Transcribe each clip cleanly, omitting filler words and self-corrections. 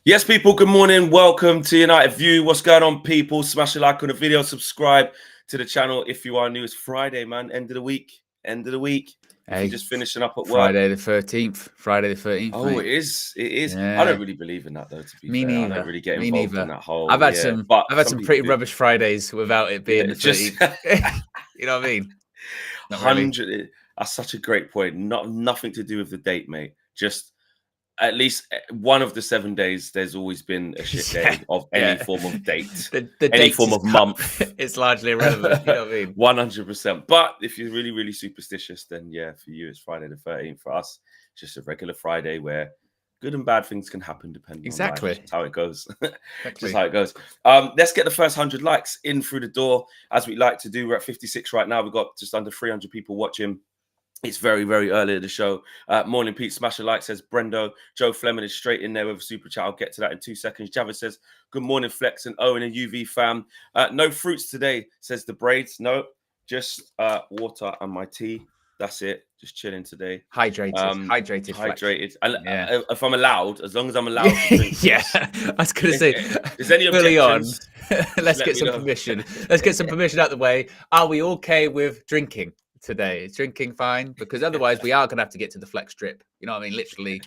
Yes, people, good morning. Welcome to United View. What's going on, people? Smash a like on the video, subscribe to the channel if you are new. It's Friday, man. End of the week. End of the week. If Hey, you're just finishing up at work. Friday the 13th. Friday the 13th, Oh, mate. it is. It is. I don't Yeah, really believe in that, though, to be me fair. I don't neither. really get Me involved in neither. that whole, yeah. But I've had some some people pretty do. rubbish Fridays without it being Yeah, the just 13th. You know what I mean? Not really. 100. That's such a great point. Nothing to do with the date, mate. Just at least one of the 7 days, there's always been a shit Yeah, day of any yeah. form of date, The any dates form is of month. it's largely irrelevant. You know what I mean? 100%. But if you're really, really superstitious, then yeah, for you, it's Friday the 13th. For us, it's just a regular Friday where good and bad things can happen depending on life. It's Exactly. just how it goes. Exactly. Just how it goes. Let's get the first 100 likes in through the door, as we like to do. We're at 56 right now. We've got just under 300 people watching. It's very, very early in the show. Morning, Pete. Smash a like, says Brendo. Joe Fleming is straight in there with a super chat. I'll get to that in 2 seconds. Javis says, good morning, Flex and Owen and UV fam. No fruits today, says the Braids. No, just water and my tea. That's it. Just chilling today. Hydrated. Flex. Hydrated. And Yeah. if I'm allowed, as long as I'm allowed to drink. Yeah, I was going to say, Is any fully on. objections? Let's let get me some know. permission. Let's get some permission out the way. Are we okay with drinking today? Is drinking fine? Because otherwise we are going to have to get to the flex trip. You know what I mean? Literally,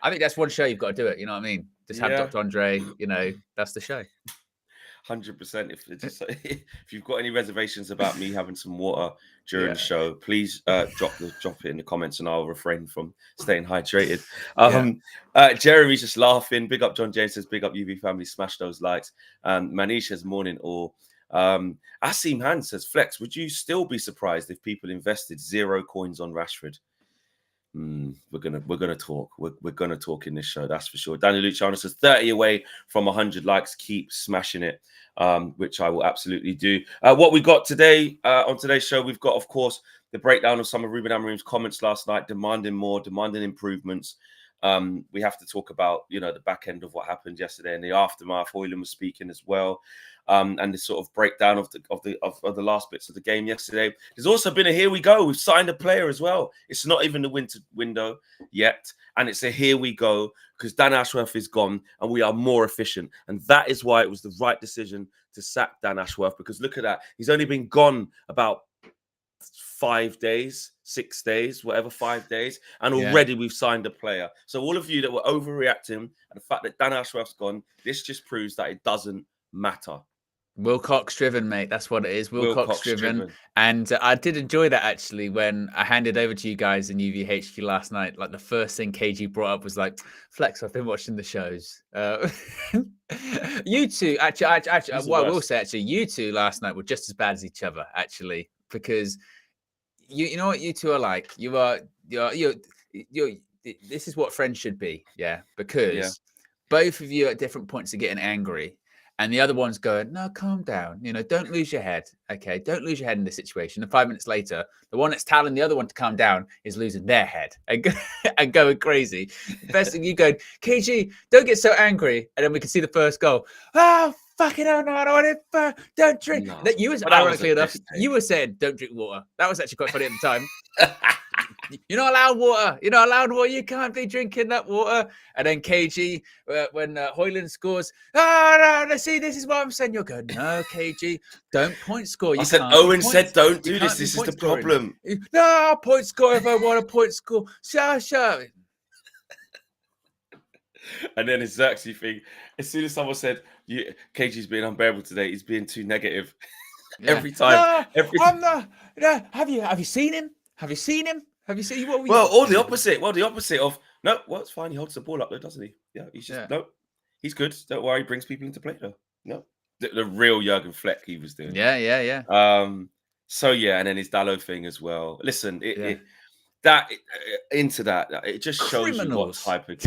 I think that's one show you've got to do it. You know what I mean? Just have Yeah. Dr. Andre, you know, that's the show. 100%. If you've got any reservations about me having some water during Yeah. the show, please drop it in the comments, and I'll refrain from staying hydrated. Jeremy's just laughing. Big up John James says, big up UV family. Smash those likes. Manish says, morning all. Asim Han says, Flex, would you still be surprised if people invested 0 coins on Rashford? We're gonna talk. We're gonna talk in this show, that's for sure. Danny Luciano says 30 away from 100 likes. Keep smashing it, which I will absolutely do. What we got today on today's show, we've got, of course, the breakdown of some of Ruben Amorim's comments last night, demanding more, demanding improvements. We have to talk about, the back end of what happened yesterday and the aftermath. Hojlund was speaking as well. And the sort of breakdown of the last bits of the game yesterday. There's also been a here we go. We've signed a player as well. It's not even the winter window yet, and it's a here we go because Dan Ashworth is gone and we are more efficient. And that is why it was the right decision to sack Dan Ashworth, because look at that. He's only been gone about 5 days, 6 days, whatever, 5 days, and already we've signed a player. So all of you that were overreacting and the fact that Dan Ashworth's gone, this just proves that it doesn't matter. Wilcox driven, mate. That's what it is. Wilcox driven. And I did enjoy that actually when I handed over to you guys in UVHQ last night. Like the first thing KG brought up was like, Flex, I've been watching the shows. You two, actually, what I will say, actually, you two last night were just as bad as each other, actually, because you know what you two are like. You're this is what friends should be, yeah. Because both of you at different points are getting angry. And the other one's going, no, calm down. Don't lose your head. Okay, don't lose your head in this situation. And 5 minutes later, the one that's telling the other one to calm down is losing their head and going crazy. Best thing you go, KG, don't get so angry. And then we can see the first goal. Oh, fucking hell, no, I don't want it. Don't drink. No, that you was ironically enough, you were saying don't drink water. That was actually quite funny at the time. You're not allowed water. You're not allowed water. You can't be drinking that water. And then KG, when Hojlund scores, no, see, this is what I'm saying. You're going, no, KG, don't point score. I said, Owen said, don't do this. This is the problem. No, I'll point score if I want to point score. Shut. And then his Zirkzee thing, as soon as someone said, KG's being unbearable today, he's being too negative. Yeah. Every time. I'm not. No. Have you seen him? Have you seen him? Have you seen what? Or the opposite. Well, the opposite of no. Well, it's fine. He holds the ball up though, doesn't he? Yeah, he's just no. He's good. Don't worry. He brings people into play though. No, the real Jurgen Fleck he was doing. Yeah. So and then his Dallo thing as well. Listen, it just shows you what type of.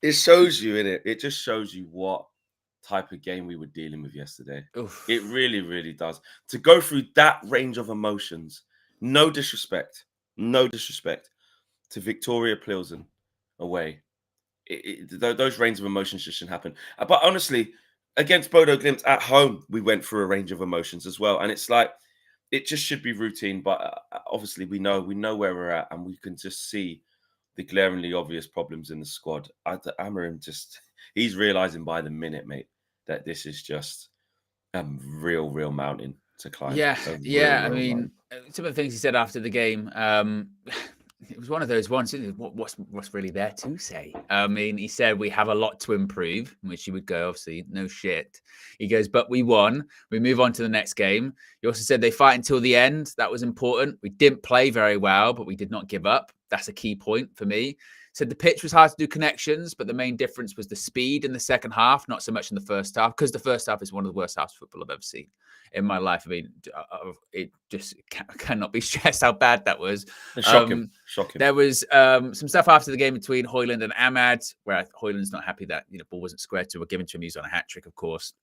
It shows you in it. It just shows you what type of game we were dealing with yesterday. Oof. It really, really does. To go through that range of emotions. No disrespect to Victoria Plzeň away. Those range of emotions just shouldn't happen. But honestly, against Bodo Glimt at home, we went through a range of emotions as well. And it's like, it just should be routine. But obviously, we know where we're at, and we can just see the glaringly obvious problems in the squad. Amorim he's realizing by the minute, mate, that this is just a real mountain to climb. Yeah, Real I mean, mountain. some of the things he said after the game, it was one of those ones. What's really there to say? I mean, he said we have a lot to improve, which he would go, obviously, no shit. He goes, but we won. We move on to the next game. He also said they fight until the end. That was important. We didn't play very well, but we did not give up. That's a key point for me. Said the pitch was hard to do connections, but the main difference was the speed in the second half, not so much in the first half, because the first half is one of the worst halves of football I've ever seen in my life. I mean, it just cannot be stressed how bad that was. Shocking. There was some stuff after the game between Hojlund and Ahmad, where Hojlund's not happy that ball wasn't squared to or given to him. He was on a hat trick, of course.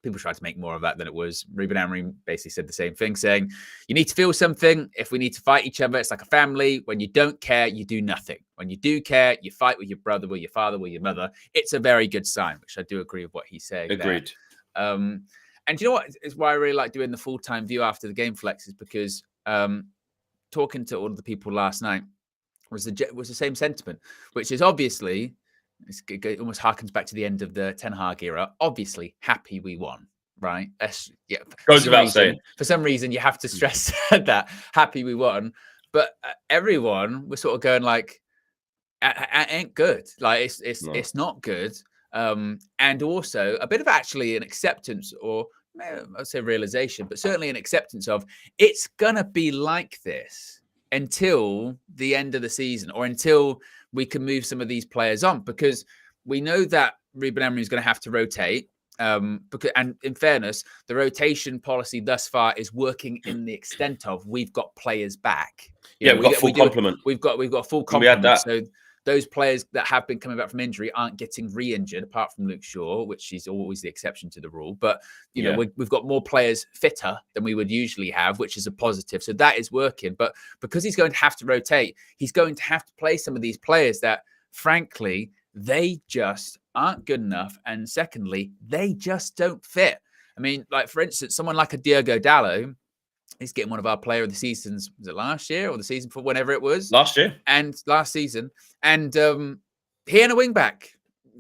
People tried to make more of that than it was. Ruben Amorim basically said the same thing, saying, you need to feel something. If we need to fight each other, it's like a family. When you don't care, you do nothing. When you do care, you fight with your brother, with your father, with your mother. It's a very good sign, which I do agree with what he's saying. Agreed. And you know what is why I really like doing the full-time view after the game flex is because talking to all of the people last night was the same sentiment, which is obviously... It almost harkens back to the end of the Ten Hag era. Obviously, happy we won, right? Goes without saying. For some reason, you have to stress that happy we won. But everyone was sort of going like, "It ain't good. Like it's not good." And also a bit of actually an acceptance, or I'd say realization, but certainly an acceptance of it's gonna be like this until the end of the season, or until we can move some of these players on, because we know that Ruben Amorim is going to have to rotate. And in fairness, the rotation policy thus far is working in the extent of we've got players back. We've got full complement. We've got a full complement. So those players that have been coming back from injury aren't getting re-injured, apart from Luke Shaw, which is always the exception to the rule. But you know, we've got more players fitter than we would usually have, which is a positive. So that is working. But because he's going to have to rotate, he's going to have to play some of these players that, frankly, they just aren't good enough. And secondly, they just don't fit. I mean, like, for instance, someone like a Diogo Dalot, he's getting one of our player of the seasons. Was it last year or the season for whenever it was? Last season. And he ain't a wing back.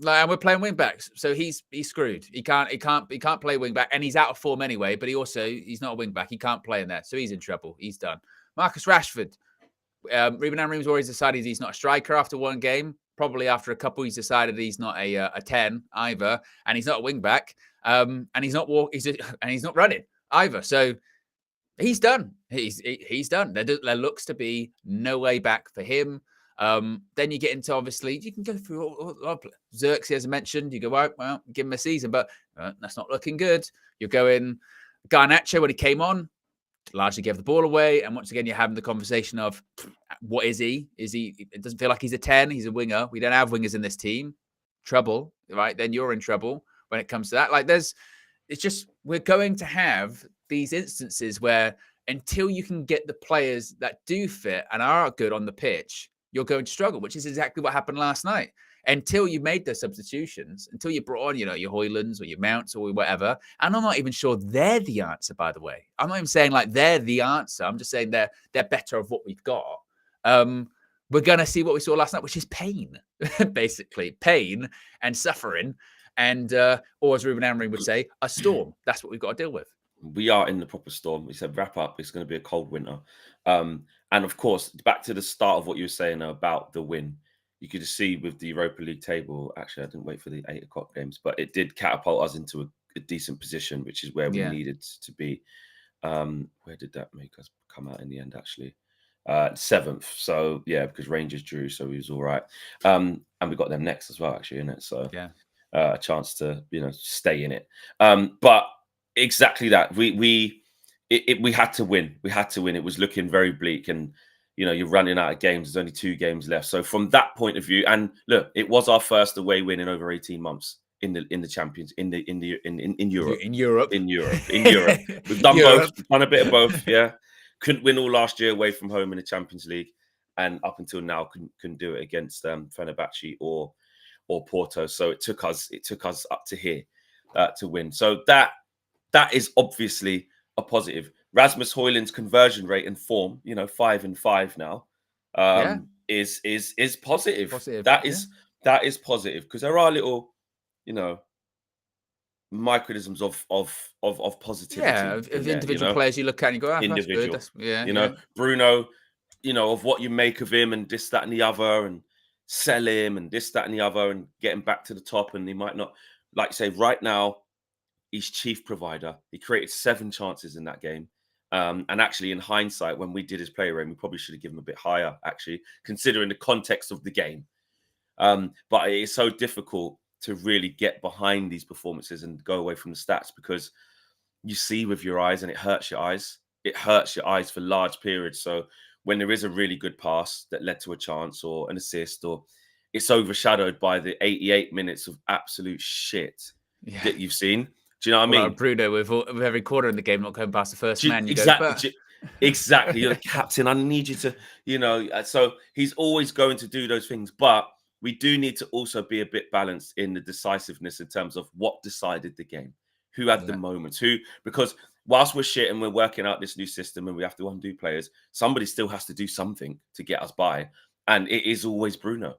And we're playing wing backs. So he's screwed. He can't play wing back, and he's out of form anyway, but he's not a wing back. He can't play in there. So he's in trouble. He's done. Marcus Rashford. Ruben Amorim's always decided he's not a striker after one game. Probably after a couple, he's decided he's not a 10 either, and he's not a wing back. And he's not running either. So he's done. He's done. There looks to be no way back for him. Then you get into, obviously, you can go through all Zirkzee, as I mentioned. You go, well, give him a season, but that's not looking good. You're going Garnacho when he came on, largely gave the ball away. And once again, you're having the conversation of what is he? It doesn't feel like he's a 10. He's a winger. We don't have wingers in this team. Trouble, right? Then you're in trouble when it comes to that. Like, we're going to have these instances where until you can get the players that do fit and are good on the pitch, you're going to struggle, which is exactly what happened last night. Until you made those substitutions, until you brought on, your Hojlunds or your Mounts or whatever. And I'm not even sure they're the answer, by the way. I'm not even saying like they're the answer. I'm just saying they're better of what we've got. We're going to see what we saw last night, which is pain, basically. Pain and suffering. And, or as Ruben Amorim would say, a storm. That's what we've got to deal with. We are in the proper storm. We said wrap up. It's going to be a cold winter. And of course, back to the start of what you were saying about the win. You could just see with the Europa League table, actually, I didn't wait for the 8 o'clock games, but it did catapult us into a decent position, which is where we needed to be. Where did that make us come out in the end, actually? 7th. So, yeah, because Rangers drew, so he was all right. And we got them next as well, actually, in it. So, a chance to, stay in it. But exactly that. We had to win. We had to win. It was looking very bleak, and you're running out of games. There's only 2 games left. So from that point of view, and look, it was our first away win in over 18 months in the Champions in Europe. In Europe. We've done both. We've done a bit of both. Yeah, couldn't win all last year away from home in the Champions League, and up until now couldn't do it against Fenerbahce or Porto. So it took us up to here to win. So that is obviously a positive. Rasmus Hojlund's conversion rate and form, 5 and 5 now. is positive. Positive, That is positive, because there are little, you know, microisms of positivity of in there, you individual know, players you look at and you go, ah, that's good. individual, That's yeah, you yeah. know, Bruno, you know, of what you make of him and this, that, and the other, and sell him and this, that, and the other, and get him back to the top. And he might not, like you say, right now, he's chief provider. He created 7 chances in that game. And actually, in hindsight, when we did his play rate, we probably should have given him a bit higher, actually, considering the context of the game. But it's so difficult to really get behind these performances and go away from the stats, because you see with your eyes and it hurts your eyes. It hurts your eyes for large periods. So when there is a really good pass that led to a chance or an assist, or it's overshadowed by the 88 minutes of absolute shit that you've seen. Do you know what I mean? Bruno with every quarter in the game not going past the first man. Exactly. Exactly. You're the captain. I need you to, you know. So he's always going to do those things. But we do need to also be a bit balanced in the decisiveness in terms of what decided the game, who had the moments, because whilst we're shit and we're working out this new system and we have to undo players, somebody still has to do something to get us by. And it is always Bruno.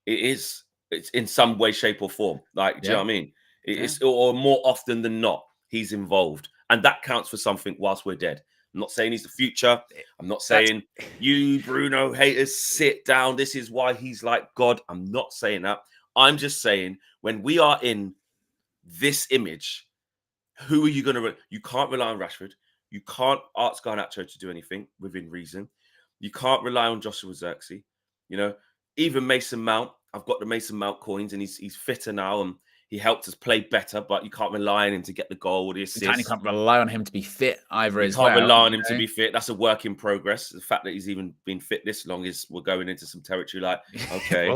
It's in some way, shape, or form. Like, do you know what I mean? It's or more often than not, he's involved, and that counts for something whilst we're dead. I'm not saying he's the future. I'm not saying you Bruno haters sit down. This is why he's like God. I'm not saying that. I'm just saying, when we are in this image, who are you going to? You can't rely on Rashford. You can't ask Garnacho to do anything within reason. You can't rely on Joshua Zirkzee. You know, even Mason Mount. I've got the Mason Mount coins, and he's fitter now, and he helped us play better. But you can't rely on him to get the goal or the assist. You can't rely on him to be fit either. You can't rely on him to be fit. That's a work in progress. The fact that he's even been fit this long is, we're going into some territory like, okay,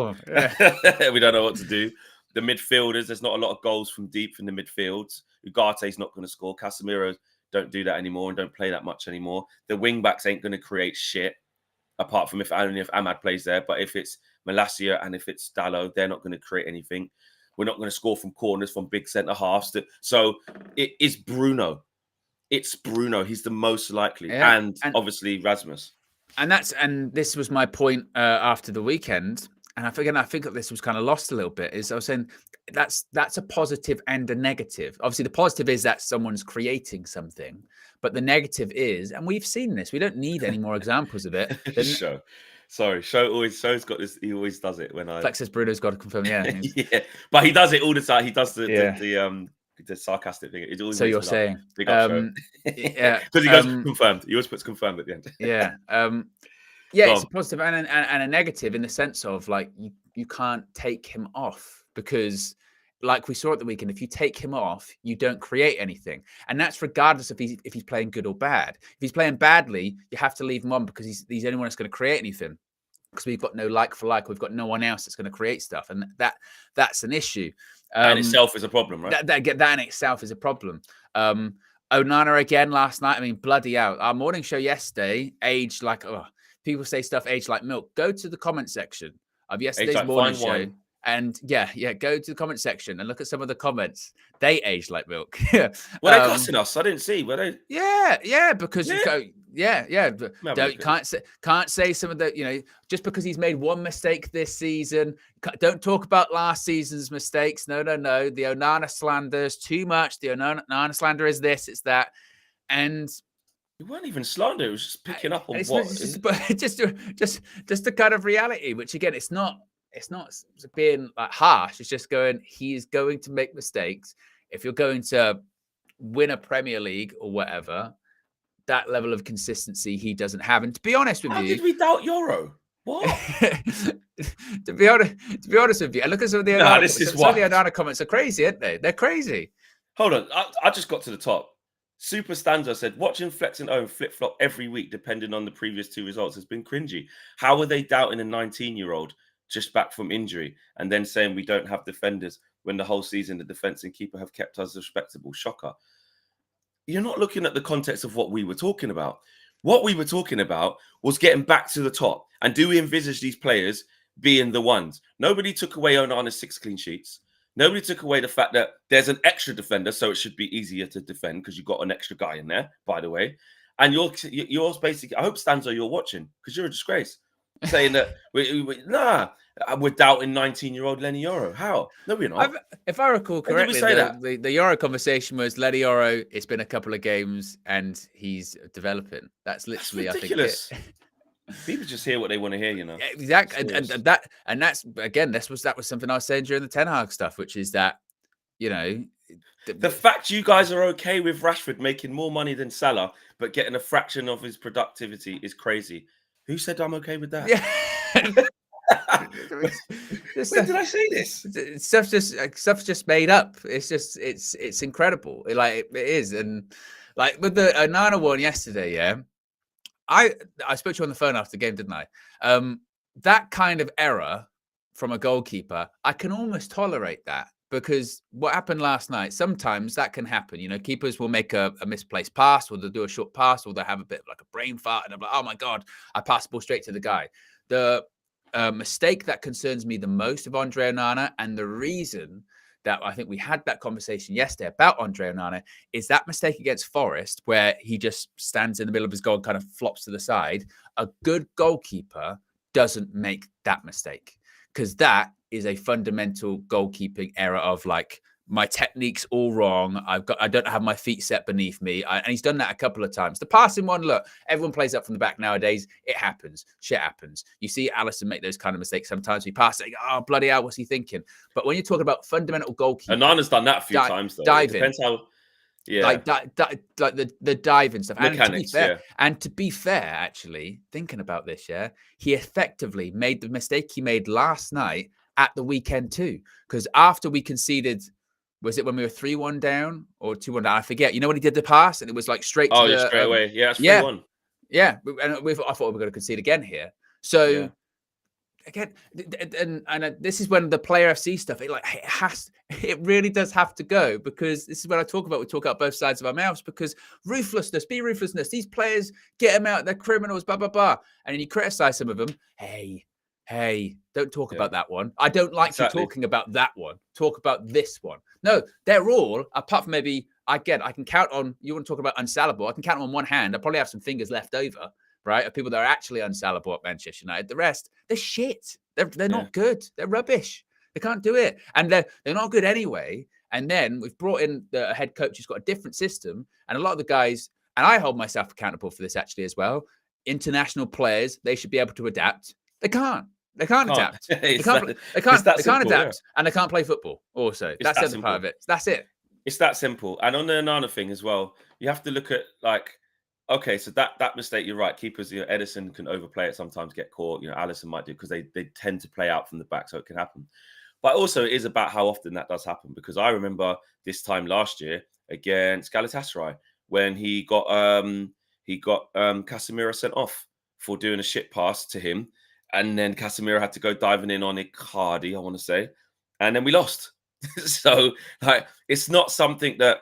we don't know what to do. The midfielders, there's not a lot of goals from deep from the midfields. Ugate's not going to score. Casemiro don't do that anymore and don't play that much anymore. The wing backs ain't going to create shit, apart from if Ahmad plays there. But if it's Malacia and if it's Dalot, they're not going to create anything. We're not going to score from corners from big centre halves. So it is Bruno. It's Bruno. He's the most likely, and obviously Rasmus. And this was my point after the weekend. And I think that this was kind of lost a little bit. Is I was saying that's a positive and a negative. Obviously, the positive is that someone's creating something, but the negative is, and we've seen this. We don't need any more examples of it. Show's got this. He always does it when Flex says Bruno's got to confirm. Yeah, yeah, but he does it all the time. He does the sarcastic thing. It always so you're saying, yeah, because he goes confirmed. He always puts confirmed at the end. Yeah, yeah, it's a positive and a negative in the sense of, like, you can't take him off, because, like we saw at the weekend, if you take him off, you don't create anything, and that's regardless if he's playing good or bad. If he's playing badly, you have to leave him on, because he's the only one that's going to create anything. Because we've got no like for like, we've got no one else that's going to create stuff, and that's an issue. And itself is a problem, right? That in itself is a problem. Onana again last night. I mean, bloody out. Our morning show yesterday aged like, people say stuff aged like milk. Go to the comment section of yesterday's morning show. And go to the comment section and look at some of the comments. They aged like milk. Were they cussing us? I didn't see. Were they? Yeah, because you go, can't say some of the, just because he's made one mistake this season. Don't talk about last season's mistakes. No. The Onana slander is too much. The Onana slander is this, it's that, and it weren't even slander. It was just picking up on just the kind of reality. Which again, it's not being like harsh. It's just going, he is going to make mistakes. If you're going to win a Premier League or whatever, that level of consistency he doesn't have. And to be honest with you, how did we doubt Euro? What? to be honest with you, and look at some of the Onana comments are crazy, aren't they? They're crazy. Hold on, I just got to the top. Super Stanza said, watching Flex and Owen flip-flop every week, depending on the previous 2 results, has been cringy. How are they doubting a 19-year-old just back from injury and then saying we don't have defenders when the whole season the defence and keeper have kept us respectable? Shocker. You're not looking at the context of what we were talking about. What we were talking about was getting back to the top. And do we envisage these players being the ones? Nobody took away Onana's 6 clean sheets. Nobody took away the fact that there's an extra defender, so it should be easier to defend because you've got an extra guy in there, by the way. And yours basically, I hope, Stanzo, you're watching, because you're a disgrace. saying that we're doubting 19-year-old Lenny Yoro. How? No, we're not. If I recall When did we correctly, say that? the Yoro conversation was Lenny Yoro. It's been a couple of games and he's developing. That's literally, ridiculous. I think, People just hear what they want to hear, Exactly, and that's again, that was something I was saying during the Ten Hag stuff, which is that the fact you guys are okay with Rashford making more money than Salah, but getting a fraction of his productivity is crazy. Who said I'm okay with that? Yeah. When did I say this? Stuff's just made up. It's incredible. It is, and like with the Onana one yesterday, yeah. I spoke to you on the phone after the game, didn't I? That kind of error from a goalkeeper, I can almost tolerate that, because what happened last night, sometimes that can happen. Keepers will make a misplaced pass, or they'll do a short pass, or they'll have a bit of like a brain fart, and I'm like, oh my God, I passed the ball straight to the guy. The mistake that concerns me the most of Andre Onana, and the reason that I think we had that conversation yesterday about Andre Onana, is that mistake against Forest, where he just stands in the middle of his goal and kind of flops to the side. A good goalkeeper doesn't make that mistake, because that is a fundamental goalkeeping error of like, my technique's all wrong. I don't have my feet set beneath me. And he's done that a couple of times. The passing one, look, everyone plays up from the back nowadays. It happens. Shit happens. You see Alisson make those kind of mistakes sometimes. We pass it, oh, bloody hell, what's he thinking? But when you're talking about fundamental goalkeeping, Onana's done that a few times, though. Diving. It depends how, like the diving stuff. Mechanics, and to be fair, actually, thinking about this, yeah, he effectively made the mistake he made last night at the weekend too. Because after we conceded, was it when we were 3-1 down or 2-1 down? I forget. You know when he did the pass and it was like straight to the straight away. Yeah, it's 3-1. Yeah. And I thought we were going to concede again here. So again, and this is when the player FC stuff, it really does have to go, because this is when we talk about both sides of our mouths, because ruthlessness. These players, get them out, they're criminals, blah, blah, blah. And then you criticize some of them. Hey, don't talk about that one. I don't like you talking about that one. Talk about this one. No, they're all, apart from maybe, I can count on, you want to talk about unsellable, I can count on one hand. I probably have some fingers left over, right, of people that are actually unsellable at Manchester United. The rest, they're shit. They're not good. They're rubbish. They can't do it. And they're not good anyway. And then we've brought in the head coach who's got a different system. And a lot of the guys, and I hold myself accountable for this actually as well, international players, they should be able to adapt. They can't. They can't adapt. They can't adapt, and they can't play football. Also, that's the other part of it. That's it. It's that simple. And on the Onana thing as well, you have to look at like, okay, so that mistake, you're right. Keepers, Edison can overplay it sometimes, get caught. Alisson might do, because they tend to play out from the back, so it can happen. But also, it is about how often that does happen. Because I remember this time last year against Galatasaray when he got Casemiro sent off for doing a shit pass to him. And then Casemiro had to go diving in on Icardi, I want to say. And then we lost. So, like, it's not something that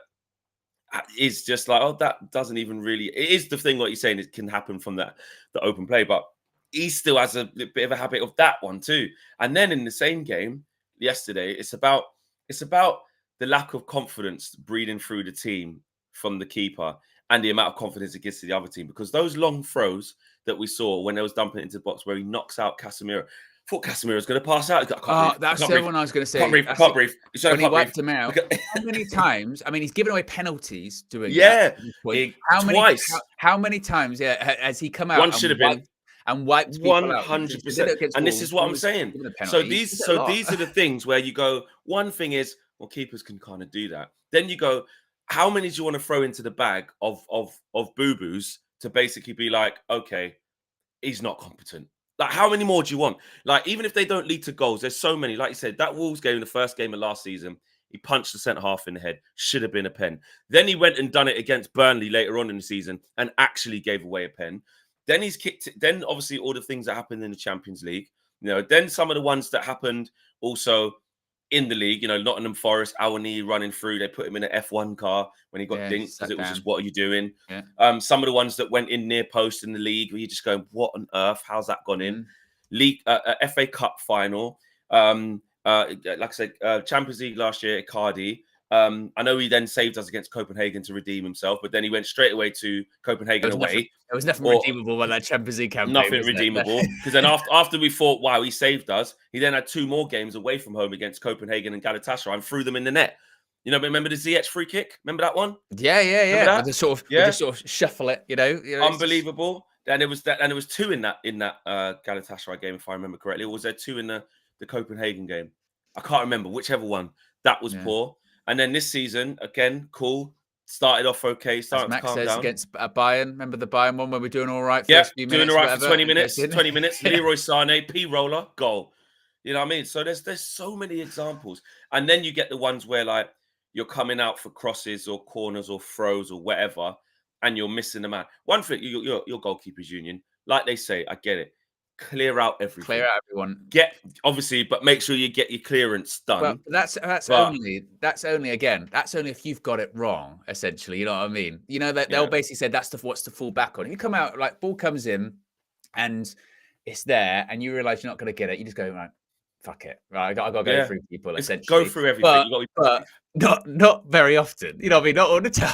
is just like, oh, that doesn't even really... It is the thing what you're saying, it can happen from the open play. But he still has a bit of a habit of that one too. And then in the same game yesterday, it's about the lack of confidence breathing through the team from the keeper and the amount of confidence it gives to the other team. Because those long throws that we saw when they was dumping it into the box where he knocks out Casemiro. I thought Casemiro was going to pass out. That's the one I was going to say. Can't breathe. When he wiped him out. How many times? I mean, he's given away penalties doing that. Twice. How many times has he come out? One should have been. And wiped 100%. And this is what I'm saying. So these are the things where you go, one thing is, well, keepers can kind of do that. Then you go, how many do you want to throw into the bag of boo-boos to basically be like, okay, he's not competent. Like, how many more do you want? Like, even if they don't lead to goals, there's so many. Like you said, that Wolves game, the first game of last season, he punched the centre half in the head. Should have been a pen. Then he went and done it against Burnley later on in the season and actually gave away a pen. Then he's kicked it. Then obviously all the things that happened in the Champions League. Then some of the ones that happened also in the league, Nottingham Forest, Awani running through. They put him in an F1 car when he got dinked because it was just, what are you doing? Yeah. Some of the ones that went in near post in the league where you're just going, what on earth? How's that gone in? League, FA Cup final. Like I said, Champions League last year, Icardi. I know he then saved us against Copenhagen to redeem himself, but then he went straight away to Copenhagen away. There was nothing redeemable about that Champions League campaign. Nothing redeemable. Because then after we thought, wow, he saved us, he then had 2 more games away from home against Copenhagen and Galatasaray and threw them in the net. You know, remember the Ziyech free kick? Remember that one? Yeah. Just sort of shuffle it, you know. Unbelievable. And it was 2 in that Galatasaray game, if I remember correctly. Or was there 2 in the Copenhagen game? I can't remember, whichever one. That was poor. And then this season, again, cool. Started off okay. Started to calm down. Against Bayern. Remember the Bayern one where we're doing all right for a few minutes? Doing all right for 20 minutes. 20 minutes. Leroy Sané, P roller, goal. You know what I mean? So there's so many examples. And then you get the ones where like you're coming out for crosses or corners or throws or whatever, and you're missing the man. One thing, your goalkeepers union, like they say, I get it. Clear out everything. Clear out everyone. Obviously, but make sure you get your clearance done. Well, that's only if you've got it wrong, essentially. You know what I mean? You know that they'll basically say that's what's to fall back on. You come out like ball comes in, and it's there, and you realize you're not going to get it. You just go right, fuck it. Right, I got to go through people. Essentially, go through everything. But not very often. You know what I mean? Not all the time.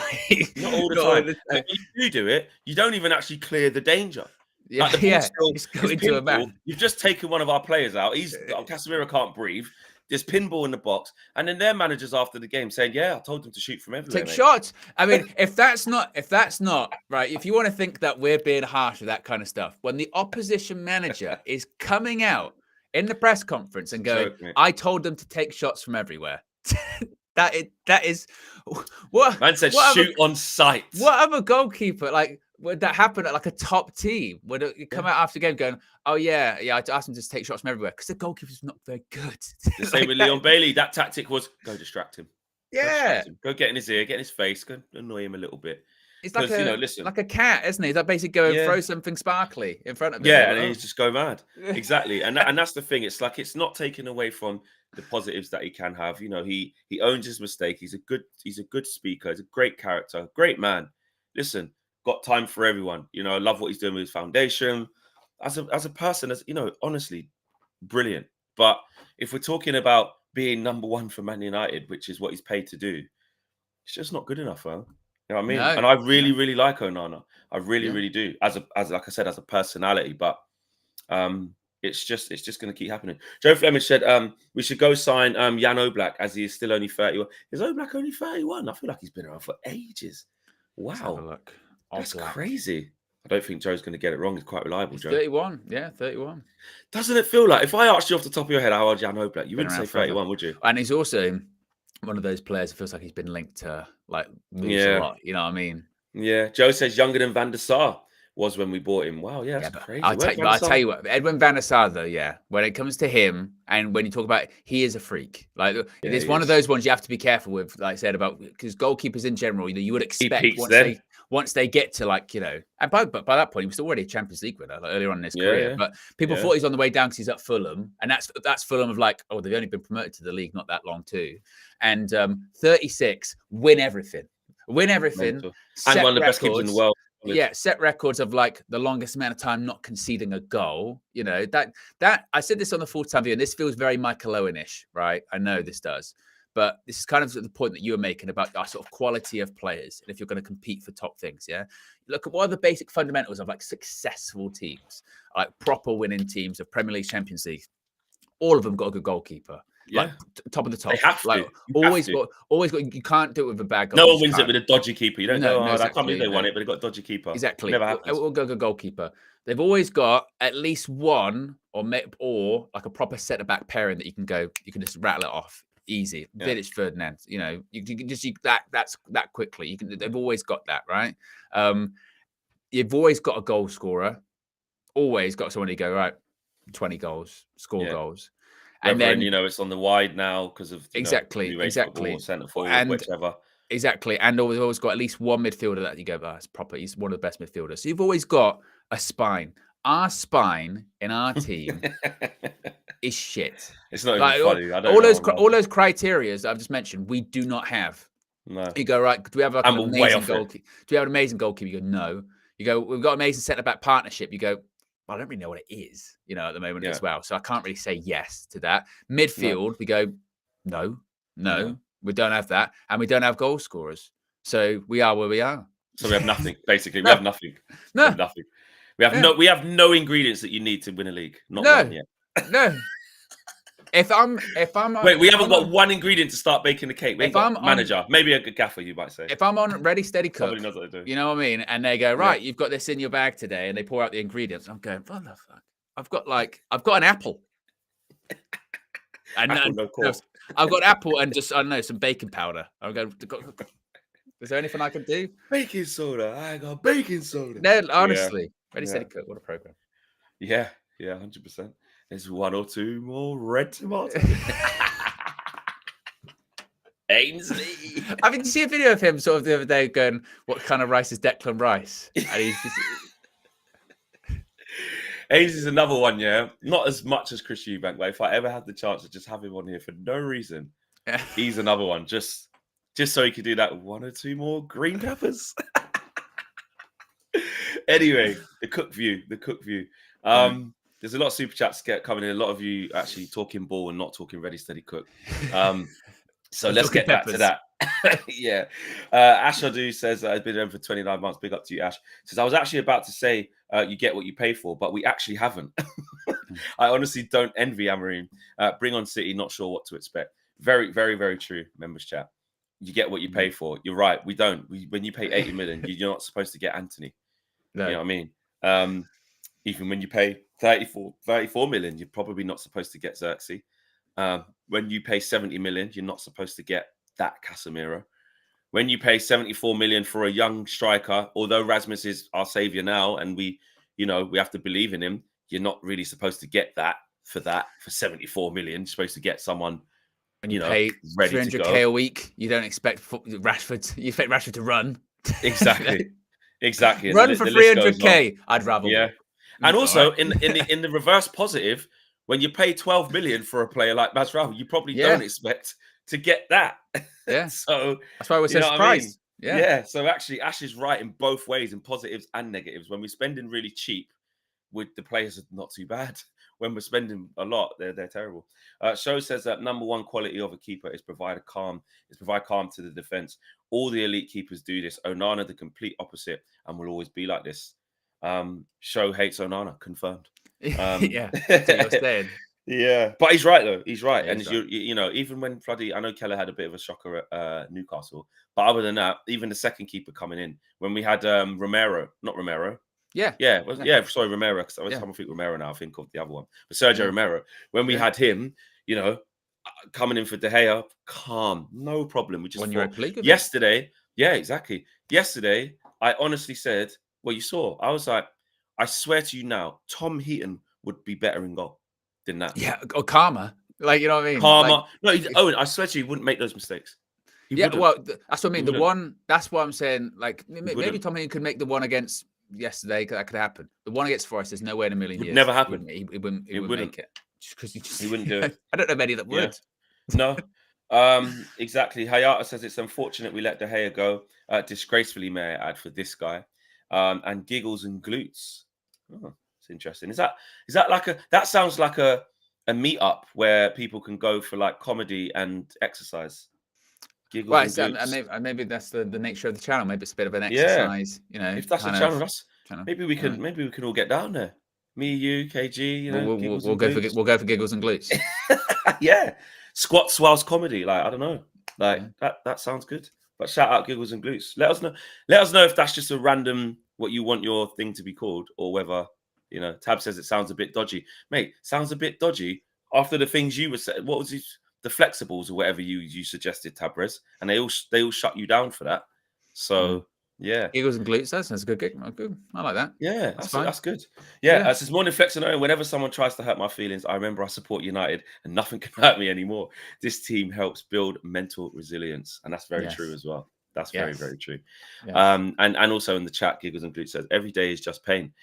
Not all the time. If you do it, you don't even actually clear the danger. Yeah, like just go into a man. You've just taken one of our players out. Casemiro can't breathe. There's pinball in the box, and then their managers after the game saying, "Yeah, I told them to shoot from everywhere. Take shots." I mean, if that's not right, if you want to think that we're being harsh with that kind of stuff, when the opposition manager is coming out in the press conference and going, "I told them to take shots from everywhere." that is what man said. Shoot on sight. What other goalkeeper like? Would that happen at like a top team? Would you come out after the game going, "Oh yeah, I asked him to take shots from everywhere," because the goalkeeper's not very good. The same with Leon Bailey. That tactic was go distract him. Go get in his ear, get in his face, go annoy him a little bit. It's like like a cat, isn't he? That basically go and throw something sparkly in front of him. Yeah, and he's just go mad. Exactly, and that's the thing. It's like it's not taken away from the positives that he can have. You know, he owns his mistake. He's a good speaker. He's a great character, great man. Listen. Got time for everyone. You know, I love what he's doing with his foundation. As a person, as you know, honestly, brilliant. But if we're talking about being number 1 for Man United, which is what he's paid to do, it's just not good enough, huh? You know what I mean? No, and I really like Onana. I really do. As like I said, as a personality. But it's just going to keep happening. Joe Flemish said we should go sign Jan Oblak as he is still only 31. Is Oblak only 31? I feel like he's been around for ages. Wow. Let's have a look. That's crazy. I don't think Joe's going to get it wrong. He's quite reliable, Joe. 31. Yeah, 31. Doesn't it feel like, if I asked you off the top of your head how old Jan Oblak, you wouldn't say 31, would you? And he's also one of those players who feels like he's been linked to like moves a lot. You know what I mean? Yeah. Joe says younger than Van der Sar was when we bought him. Wow, yeah, that's crazy. I'll tell you what, Edwin van der Sar, though, when it comes to him, and when you talk about, he is a freak. Like it's one of those ones you have to be careful with, like I said, about because goalkeepers in general, you know, you would expect once they get to like, you know, and by that point he was already a Champions League winner like, earlier on in his career. Yeah. But people thought he's on the way down because he's at Fulham, and that's Fulham of like, oh, they've only been promoted to the league not that long too, and 36, win everything, and one of the best keepers in the world. Yeah, set records of like the longest amount of time not conceding a goal. You know, that I said this on the full-time view, and this feels very Michael Owen-ish, right? I know this does. But this is kind of the point that you were making about our sort of quality of players. And if you're going to compete for top things, look at what are the basic fundamentals of like successful teams, like proper winning teams of Premier League, Champions League. All of them got a good goalkeeper. Like top of the top. They have to. Like always got. You can't do it with a bad goal. No one wins it with a dodgy keeper. You don't know. I can't believe they won it, but they got a dodgy keeper. Exactly. Never happens. We'll go goalkeeper. They've always got at least one or like a proper centre back pairing that you can just rattle it off easy. Vidic, Ferdinand. You know, you can just that's that quickly. They've always got that, right? You've always got a goal scorer. Always got someone who go right. 20 goals, score goals. And then, you know, it's on the wide now because of exactly centre forward, whichever. Exactly. And we've always got at least one midfielder that you go, that's proper. He's one of the best midfielders. So you've always got a spine. Our spine in our team is shit. It's not even funny. All those criteria that I've just mentioned, we do not have. No. You go, right, do we have like an amazing goalkeeper? Do we have an amazing goalkeeper? You go, no. You go, we've got amazing centre-back partnership. You go, I don't really know what it is, you know, at the moment as well. So I can't really say yes to that. Midfield, we go, no. We don't have that, and we don't have goal scorers. So we are where we are. So we have nothing. Basically, we No. have nothing. No. We have nothing. We have no ingredients that you need to win a league. Not one yet. No. If I'm Wait, we haven't got one ingredient to start baking the cake. We ain't got manager, maybe a good gaffer, you might say. If I'm on Ready Steady Cook, somebody knows what they do. You know what I mean? And they go, right, you've got this in your bag today, and they pour out the ingredients. I'm going, what the fuck? I've got an apple. And I've got apple and just, I don't know, some baking powder. I'm going, is there anything I can do? Baking soda. I got baking soda. No, honestly. Ready Steady Cook, what a program. Yeah, 100%. There's one or two more red tomatoes. Ainsley. I mean, did you see a video of him sort of the other day going, what kind of rice is Declan Rice? And he's just... Ainsley's another one, yeah. Not as much as Chris Eubank, but if I ever had the chance to just have him on here for no reason, he's another one. Just so he could do that one or two more green peppers. Anyway, the cook view. There's a lot of super chats coming in. A lot of you actually talking ball and not talking Ready Steady Cook. So let's get back to that. Yeah. Ash Adu says, I've been there for 29 months. Big up to you, Ash. Says, I was actually about to say you get what you pay for, but we actually haven't. I honestly don't envy Amorim. Bring on City, not sure what to expect. Very, very, very true, members chat. You get what you pay for. You're right. We don't. When you pay 80 million, you're not supposed to get Anthony. No. You know what I mean? Even when you pay 34 million, you're probably not supposed to get Zirkzee. When you pay 70 million, you're not supposed to get that Casemiro. When you pay 74 million for a young striker, although Rasmus is our savior now, and we have to believe in him, you're not really supposed to get that for 74 million. You're supposed to get someone, when you pay ready 300k to go. A week. You don't expect Rashford. You expect Rashford to run. Exactly. Run for 300k. I'd rather. Yeah. And also in the reverse positive, when you pay 12 million for a player like Masraoui, you probably don't expect to get that. Yeah. So that's why we're so surprised. I mean? Yeah. So actually, Ash is right in both ways, in positives and negatives. When we're spending really cheap, with the players are not too bad. When we're spending a lot, they're terrible. Show says that number one quality of a keeper is provide calm to the defense. All the elite keepers do this. Onana, the complete opposite, and will always be like this. Show hates Onana, confirmed. Yeah, that's what you're saying. Yeah, but he's right though. He's right, yeah, and even when I know Keller had a bit of a shocker at Newcastle, but other than that, even the second keeper coming in when we had Romero. Sorry, Romero. Because every time I think Romero now, I think of the other one, but Sergio Romero. When we had him, coming in for De Gea, calm, no problem. We just yesterday. Yeah, exactly. Yesterday, I honestly said, well, you saw. I was like, I swear to you now, Tom Heaton would be better in goal than that. Yeah, or calmer. Like, you know what I mean? Calmer. Owen, I swear to you, he wouldn't make those mistakes. Well, that's what I mean. The one, that's what I'm saying. Like, maybe Tom Heaton could make the one against yesterday. That could happen. The one against Forest, there's no way in a million years. Never happen. He wouldn't make it. Just because he wouldn't do it. I don't know many that would. No. Exactly. Hayata says it's unfortunate we let De Gea go. Disgracefully, may I add, for this guy. And giggles and glutes. Oh, it's interesting. Is that like that sounds like a meetup where people can go for like comedy and exercise. Giggles and glutes. And maybe that's the nature of the channel. Maybe it's a bit of an exercise. If that's the channel, maybe we can all get down there. Me, you, KG. We'll go for giggles and glutes. Yeah, squats whilst comedy. Like I don't know. Like that sounds good. But shout out giggles and glutes. Let us know if that's just a random what you want your thing to be called, or whether Tab says it sounds a bit dodgy. Mate, sounds a bit dodgy after the things you were saying. What was it? The flexibles or whatever you suggested, Tabrez, and they all shut you down for that. So yeah, giggles and glutes. That's a good gig. Good. I like that. Yeah, that's good. Yeah, it's morning flex and whenever someone tries to hurt my feelings, I remember I support United and nothing can hurt me anymore. This team helps build mental resilience, and that's very true as well. That's very, very true. Yes. And also in the chat, Giggles and Glutes says, every day is just pain.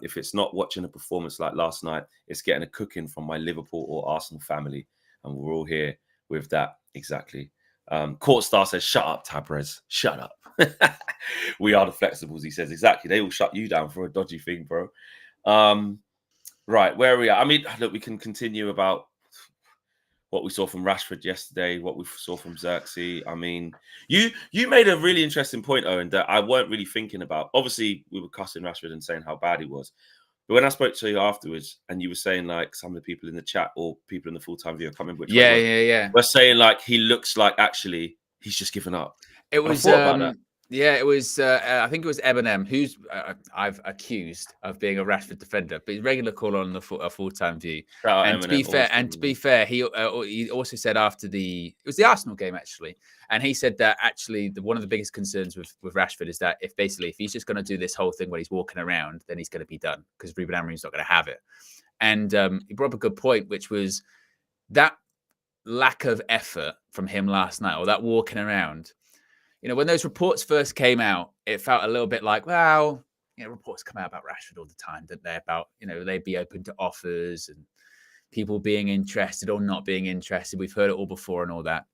If it's not watching a performance like last night, it's getting a cooking from my Liverpool or Arsenal family. And we're all here with that. Exactly. Court Star says, shut up, Tabrez. Shut up. We are the flexibles, he says. Exactly. They all shut you down for a dodgy thing, bro. Right, where are we at? I mean, look, we can continue about what we saw from Rashford yesterday, what we saw from Zirkzee. I mean, you made a really interesting point, Owen, that I weren't really thinking about. Obviously, we were cussing Rashford and saying how bad he was. But when I spoke to you afterwards, and you were saying like some of the people in the chat or people in the full-time view, I can't remember which way it was, were saying like he looks like actually he's just given up. It was, I thought about that. yeah, it was. I think it was Eminem, who's I've accused of being a Rashford defender, but he's regular caller on the full-time view. And to be fair, he also said after it was the Arsenal game actually, and he said that actually one of the biggest concerns with Rashford is that if he's just going to do this whole thing when he's walking around, then he's going to be done because Ruben Amorim's not going to have it. And he brought up a good point, which was that lack of effort from him last night, or that walking around. You know, when those reports first came out, it felt a little bit like, well, reports come out about Rashford all the time, don't they? About, they'd be open to offers and people being interested or not being interested. We've heard it all before and all that.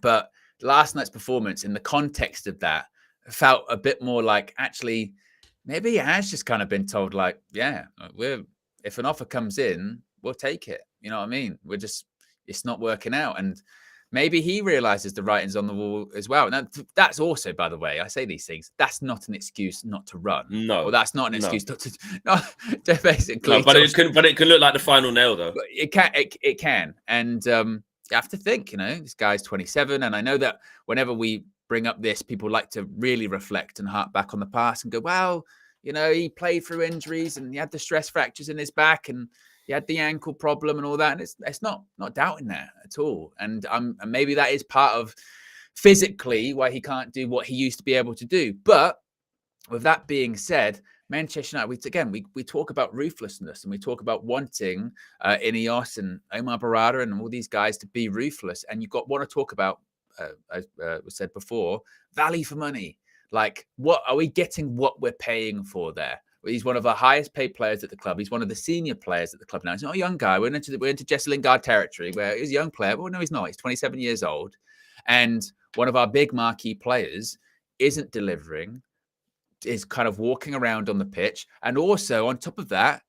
But last night's performance in the context of that felt a bit more like, actually, maybe he has just kind of been told like, yeah, if an offer comes in, we'll take it. You know what I mean? It's not working out. And maybe he realizes the writing's on the wall as well. Now, that's also, by the way, I say these things, that's not an excuse not to run. No. Or that's not an excuse not to basically. No, but it can look like the final nail, though. But it can. And you have to think, this guy's 27. And I know that whenever we bring up this, people like to really reflect and hark back on the past and go, well, he played through injuries and he had the stress fractures in his back and he had the ankle problem and all that. And it's not doubting that at all. And maybe that is part of physically why he can't do what he used to be able to do. But with that being said, Manchester United, we talk about ruthlessness and we talk about wanting Ineos and Omar Barada and all these guys to be ruthless. And you've got want to talk about, as was said before, value for money. Like, what are we getting? What we're paying for there? He's one of the highest paid players at the club. He's one of the senior players at the club now. He's not a young guy. We're into Jesse Lingard territory where he's a young player. Well, no, he's not. He's 27 years old. And one of our big marquee players isn't delivering, is kind of walking around on the pitch. And also, on top of that,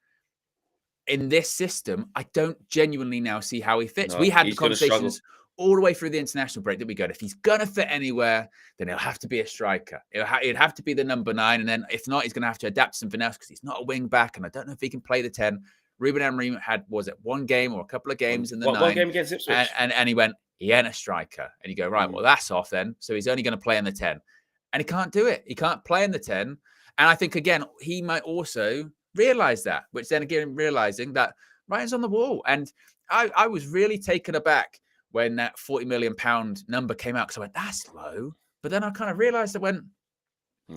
in this system, I don't genuinely now see how he fits. We had the conversations all the way through the international break that we go, if he's going to fit anywhere, then he'll have to be a striker. It'd have to be the number 9. And then if not, he's going to have to adapt to something else because he's not a wing back. And I don't know if he can play the 10. Ruben Amorim had, was it one game or a couple of games in the 9? One game against Ipswich. And he went, he ain't a striker. And you go, right, well, that's off then. So he's only going to play in the 10. And he can't do it. He can't play in the 10. And I think, again, he might also realize that, which then again, realizing that writing's on the wall. And I was really taken aback when that £40 million number came out, because I went, that's low. But then I kind of realized that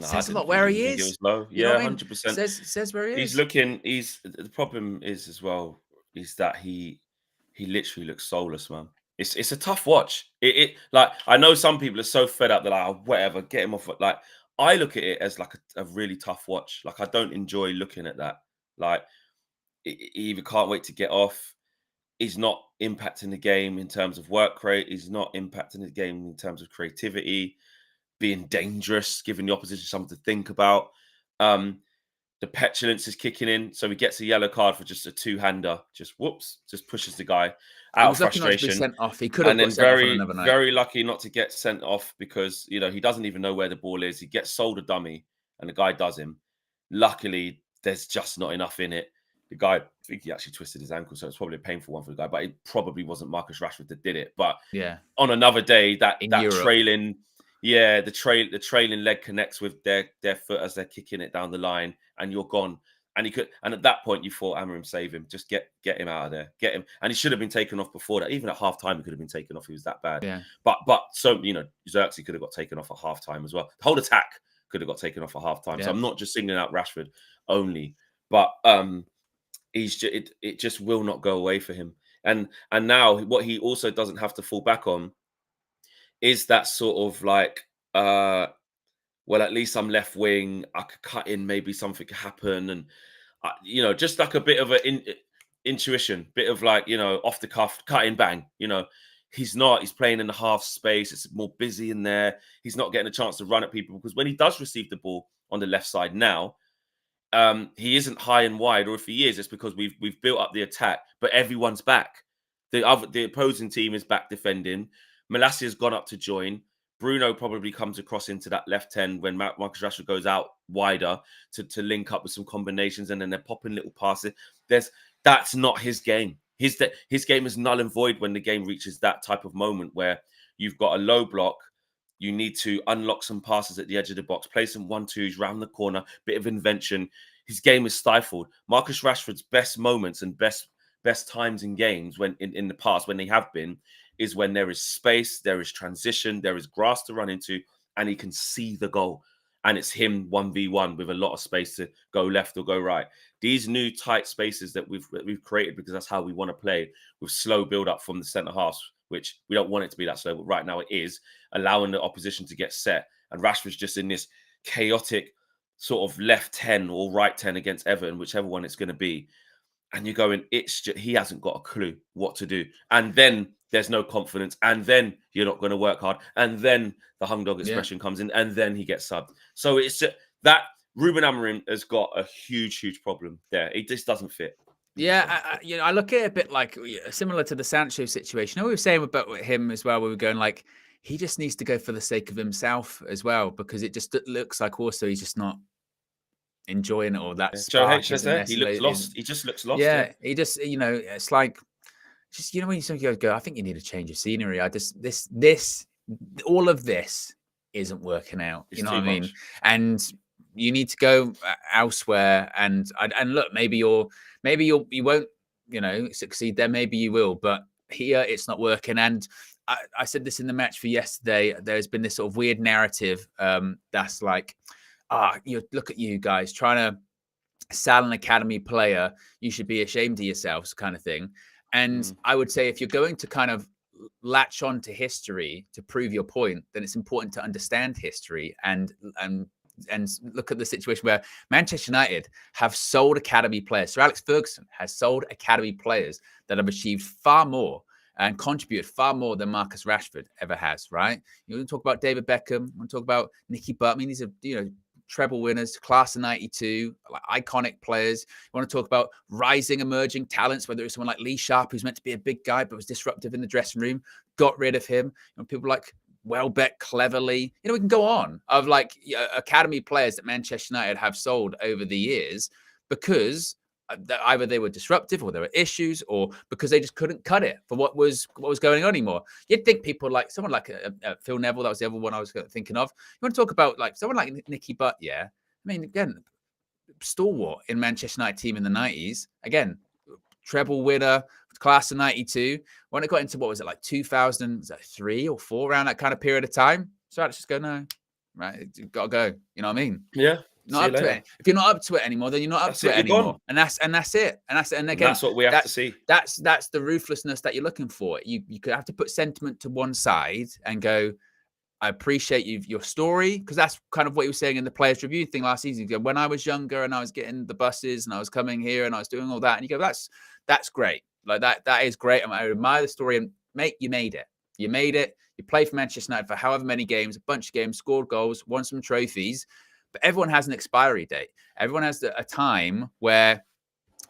says a lot where he is. It was low. Yeah, 100%. Says where he is. The problem is as well, is that he literally looks soulless, man. It's a tough watch. Like, I know some people are so fed up, they're like, oh, whatever, get him off. Like, I look at it as like a really tough watch. Like, I don't enjoy looking at that. Like, he either can't wait to get off. He's not impacting the game in terms of work rate. He's not impacting the game in terms of creativity, being dangerous, giving the opposition something to think about. The petulance is kicking in. So he gets a yellow card for just a two-hander. Just pushes the guy out of frustration. Sent off. He could have been very lucky not to get sent off because, he doesn't even know where the ball is. He gets sold a dummy and the guy does him. Luckily, there's just not enough in it. The guy, I think he actually twisted his ankle, so it's probably a painful one for the guy. But it probably wasn't Marcus Rashford that did it. But yeah, on another day, that trailing, the trailing leg connects with their foot as they're kicking it down the line, and you're gone. And at that point, you thought, Amorim, save him, just get him out of there, get him. And he should have been taken off before that. Even at half time, he could have been taken off. He was that bad. Yeah. But so Zirkzee could have got taken off at half time as well. The whole attack could have got taken off at half time. Yeah. So I'm not just singling out Rashford only, but it just will not go away for him. And now what he also doesn't have to fall back on is that sort of like, well, at least I'm left wing. I could cut in, maybe something could happen. And, just like a bit of an intuition, bit of like, off the cuff, cut in, bang. He's not. He's playing in the half space. It's more busy in there. He's not getting a chance to run at people because when he does receive the ball on the left side now, he isn't high and wide, or if he is, it's because we've built up the attack, but everyone's back. The opposing team is back defending. Malacia's gone up to join. Bruno probably comes across into that left 10 when Marcus Rashford goes out wider to link up with some combinations, and then they're popping little passes. That's not his game. His game is null and void when the game reaches that type of moment where you've got a low block. You need to unlock some passes at the edge of the box, play some 1-2s round the corner, bit of invention. His game is stifled. Marcus Rashford's best moments and best times in games when in the past, when they have been, is when there is space, there is transition, there is grass to run into, and he can see the goal. And it's him 1v1 with a lot of space to go left or go right. These new tight spaces that we've created, because that's how we want to play, with slow build up from the centre half, which we don't want it to be that slow, but right now it is, allowing the opposition to get set. And Rashford's just in this chaotic sort of left 10 or right 10 against Everton, whichever one it's going to be. And you're going, he hasn't got a clue what to do. And then there's no confidence. And then you're not going to work hard. And then the hung dog expression comes in. And then he gets subbed. So it's that Ruben Amorim has got a huge problem there. It just doesn't fit. Yeah, I look at it a bit like similar to the Sancho situation. We were saying about him as well. We were going like, he just needs to go for the sake of himself as well, because it just looks like also he's just not enjoying it all. That's Joe H says there. He looks lost. He just looks lost. Yeah, he just, it's like, just, when you go, I think you need a change of scenery. All of this isn't working out. You know what I mean? And you need to go elsewhere. And look, maybe you won't, succeed there. Maybe you will, but here it's not working. And I said this in the match for yesterday. There's been this sort of weird narrative that's like, you look at you guys trying to sell an academy player. You should be ashamed of yourselves, kind of thing. And I would say if you're going to kind of latch on to history to prove your point, then it's important to understand history and look at the situation where Manchester United have sold academy players. Sir Alex Ferguson has sold academy players that have achieved far more and contributed far more than Marcus Rashford ever has, right? You want to talk about David Beckham, you want to talk about Nicky Butt. I mean, these are, treble winners, class of 92, like iconic players. You want to talk about rising, emerging talents, whether it's someone like Lee Sharp, who's meant to be a big guy, but was disruptive in the dressing room, got rid of him. People like Welbeck, Cleverly. We can go on of like academy players that Manchester United have sold over the years because either they were disruptive or there were issues or because they just couldn't cut it for what was going on anymore. You'd think people like someone like Phil Neville, that was the other one I was thinking of. You want to talk about like someone like Nicky Butt, yeah? I mean, again, stalwart in Manchester United team in the 90s. Again, treble winner, class of 92. When it got into, what was it, like 2003 or 4, around that kind of period of time. So I just go, no, right, you've got to go. You know what I mean? Yeah. Not up to it. If you're not up to it anymore, then you're not up to it anymore. And that's it. And again, that's what we have to see. That's the ruthlessness that you're looking for. You could have to put sentiment to one side and go, I appreciate your story, because that's kind of what you were saying in the players' review thing last season. You go, when I was younger and I was getting the buses and I was coming here and I was doing all that, and you go, that's great. Like that is great. I admire the story. And mate, you made it. You made it. You played for Manchester United for however many games, a bunch of games, scored goals, won some trophies. But everyone has an expiry date. Everyone has a time where,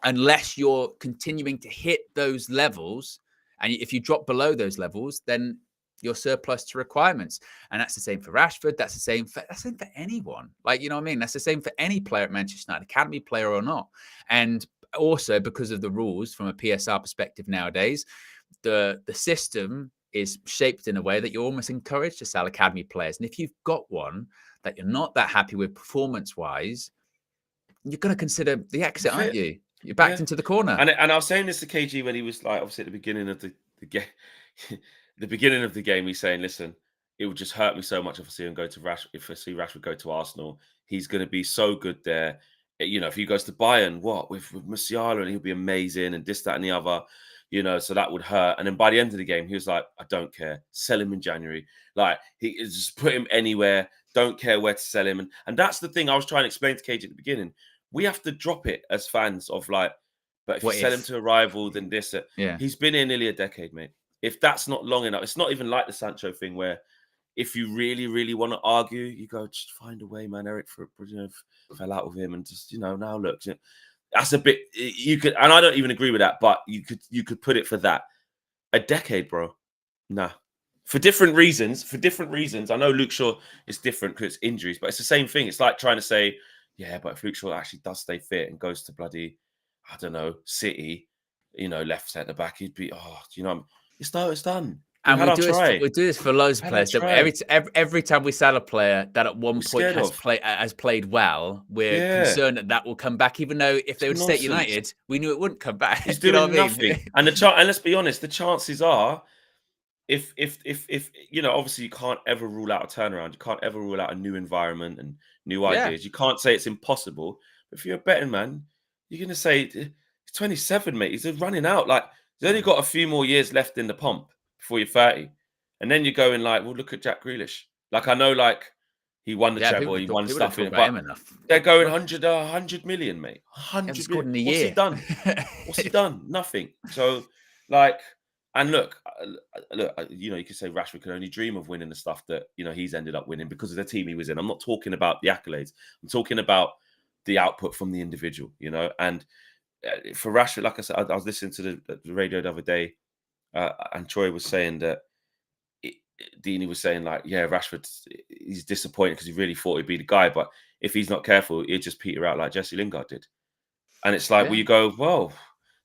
unless you're continuing to hit those levels, and if you drop below those levels, then you're surplus to requirements. And that's the same for Rashford. That's the same for anyone. Like, you know what I mean? That's the same for any player at Manchester United, academy player or not. And also, because of the rules from a PSR perspective nowadays, the system is shaped in a way that you're almost encouraged to sell academy players. And if you've got one that you're not that happy with performance-wise, you're going to consider the exit, aren't you? You're backed into the corner. And I was saying this to KG when he was like, obviously at the beginning of the game, the beginning of the game, he's saying, listen, it would just hurt me so much if I see him go to if I see Rashford go to Arsenal. He's going to be so good there. If he goes to Bayern, with Musiala, and he'll be amazing, and this, that, and the other. So that would hurt. And then by the end of the game, he was like, I don't care. Sell him in January. Like, he just put him anywhere. Don't care where to sell him. And that's the thing I was trying to explain to KJ at the beginning. We have to drop it as fans of like, but if you sell him to a rival, then this. He's been here nearly a decade, mate. If that's not long enough, it's not even like the Sancho thing where if you really, really want to argue, you go, just find a way, man. Eric fell out with him and just, now look. That's a bit, you could, and I don't even agree with that, but you could put it for that. A decade, bro. Nah. For different reasons. I know Luke Shaw is different because it's injuries, but it's the same thing. It's like trying to say, yeah, but if Luke Shaw actually does stay fit and goes to bloody, I don't know, City, left centre back, he'd be, it's done. And we had our do this. try. We do this for loads of Had our players. try. Every time we sell a player that at one We're point scared of. has played well, we're Yeah. concerned that will come back. Even though if they would stay at nonsense. United, we knew it wouldn't come back. He's You know doing what I mean? nothing. And let's be honest, the chances are, if obviously you can't ever rule out a turnaround, you can't ever rule out a new environment and new Yeah. ideas. You can't say it's impossible. But if you're a betting man, you're gonna say he's 27, mate. He's running out. Like he's only got a few more years left in the pump before you're 30. And then you're going like, well, look at Jack Grealish. Like I know, like he won the treble, he won stuff in it, but they're going 100 million, mate. 100 million. In a What's year. he done? What's he done? Nothing. So, like, and look, you could say Rashford can only dream of winning the stuff that he's ended up winning because of the team he was in. I'm not talking about the accolades. I'm talking about the output from the individual. And for Rashford, like I said, I was listening to the radio the other day, and Troy was saying that. Deeney was saying like, yeah, Rashford, he's disappointed because he really thought he'd be the guy, but if he's not careful, he'll just peter out like Jesse Lingard did. And it's like, well, you go, well,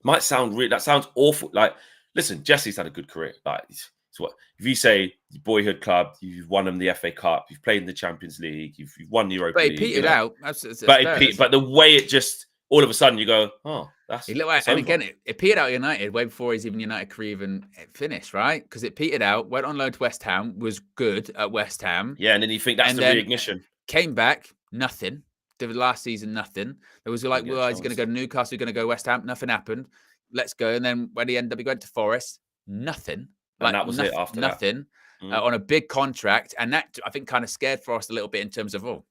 that sounds awful. Like, listen, Jesse's had a good career. Like, it's what if you say boyhood club, you've won them the FA Cup, you've played in the Champions League, you've won the Europa League. But he petered out. But the way it just all of a sudden you go, oh, that's he looked like, and again, it petered out United way before his United career even finished, right? Because it petered out, went on loan to West Ham, was good at West Ham. Yeah, and then you think that's the reignition. Came back, nothing. Did last season, nothing. There was like, well, he's going to go to Newcastle, he's going to go West Ham. Nothing happened. Let's go. And then when he ended up, he went to Forest. Nothing. And that was it after nothing. On a big contract. And that, I think, kind of scared Forest a little bit in terms of, got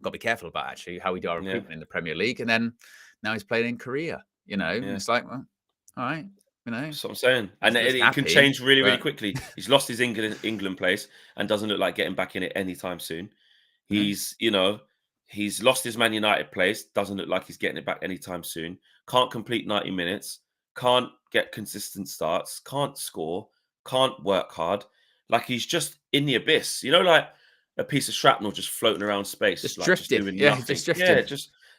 to be careful about actually how we do our recruitment in the Premier League. And then now he's playing in Korea, It's like, well, all right, That's what I'm saying. And it can change really, really quickly. He's lost his England place and doesn't look like getting back in it anytime soon. He's, he's lost his Man United place, doesn't look like he's getting it back anytime soon. Can't complete 90 minutes, can't get consistent starts, can't score, can't work hard. Like he's just in the abyss, like a piece of shrapnel just floating around space. Just like, drifting. Just drifting. Yeah,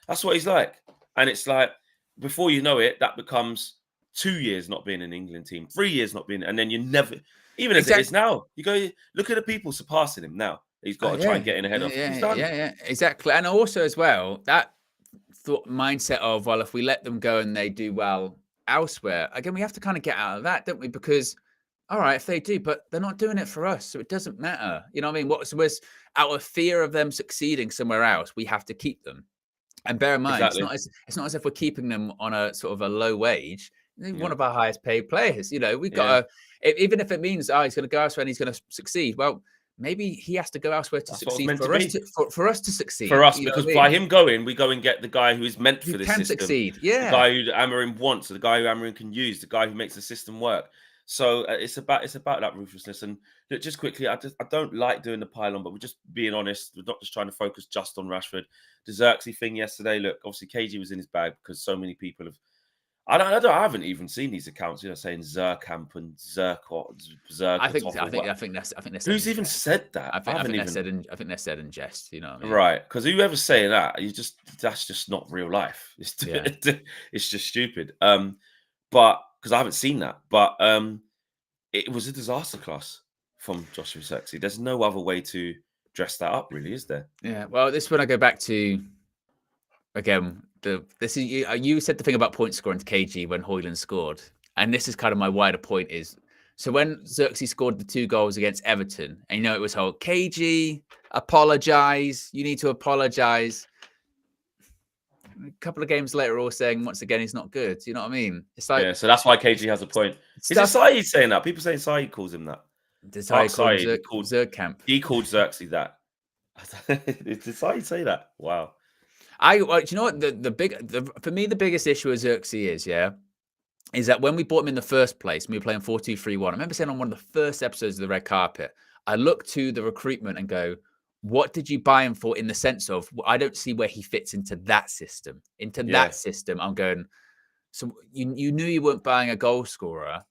that's what he's like. And it's like, before you know it, that becomes 2 years not being in the England team, 3 years not being, and then you never, even as it is now, you go, look at the people surpassing him now. He's got to try and get in ahead of. He's done. Yeah, exactly. And also as well, that mindset of, well, if we let them go and they do well elsewhere, again, we have to kind of get out of that, don't we? Because, all right, if they do, but they're not doing it for us, so it doesn't matter. You know what I mean? What was out of fear of them succeeding somewhere else, we have to keep them. And bear in mind, it's not as if we're keeping them on a sort of a low wage. One of our highest paid players. We've got to, even if it means he's going to go elsewhere and he's going to succeed. Well, maybe he has to go elsewhere to succeed for us to succeed. For us, because by him going, we go and get the guy who is meant for this system. Succeed. Yeah, the guy who Amorim wants, the guy who Amorim can use, the guy who makes the system work. So it's about that ruthlessness. And just quickly, I don't like doing the pylon, but we're just being honest. We're not just trying to focus just on Rashford. The Zirkzee thing yesterday. Look, obviously KG was in his bag because so many people have. I haven't even seen these accounts, saying Zerkamp and Zerk. I think that's. Who's even said that? I think they're said in jest. You know what I mean? Right? Because whoever's saying that, that's just not real life. It's just stupid. But because I haven't seen that, but it was a disaster class from Joshua Zirkzee. There's no other way to dress that up, really, is there? Yeah. Well, this is when I go back to again. You said the thing about point scoring to KG when Hojlund scored, and this is kind of my wider point is. So when Zirkzee scored the 2 goals against Everton, and it was whole KG apologize. You need to apologize. A couple of games later, all saying once again he's not good. You know what I mean? It's like so that's why KG has a point. Is it Saeed saying that? People say Saeed calls him that. Saeed called Zirkzee. He called Zirkzee that. Did Saeed say that? Wow. Do you know what for me the biggest issue with Zirkzee is that when we bought him in the first place, and we were playing 4-2-3-1. I remember saying on one of the first episodes of the Red Carpet, I look to the recruitment and go, what did you buy him for in the sense of, I don't see where he fits into that system. That system, I'm going, so you knew you weren't buying a goal scorer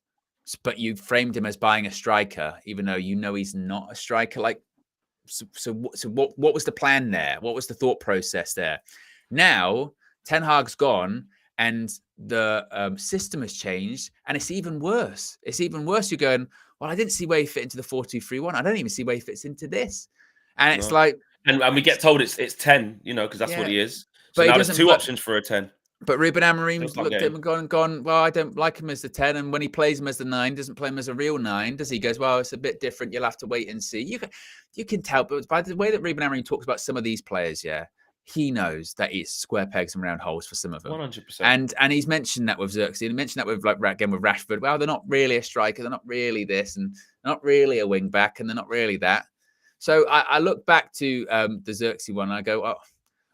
but you framed him as buying a striker, even though you know he's not a striker. Like, so what was the plan there? What was the thought process there? Now Ten Hag's gone and the system has changed, and it's even worse. It's even worse. You're going, well, I didn't see where he fit into the 4-2-3-1. I don't even see where he fits into this. And it's like, and we get told it's 10, because that's what he is. So but now there's two options for a 10. But Ruben Amorim looked at him and gone, well, I don't like him as the 10. And when he plays him as the 9, doesn't play him as a real 9, does he? Goes, well, it's a bit different. You'll have to wait and see. You can tell, but by the way that Ruben Amorim talks about some of these players, he knows that it's square pegs and round holes for some of them. 100%. And he's mentioned that with Zirkzee. He mentioned that with, like, again, with Rashford. Well, they're not really a striker. They're not really this, and not really a wing back, and they're not really that. So I look back to the Zirkzee one, and I go, oh,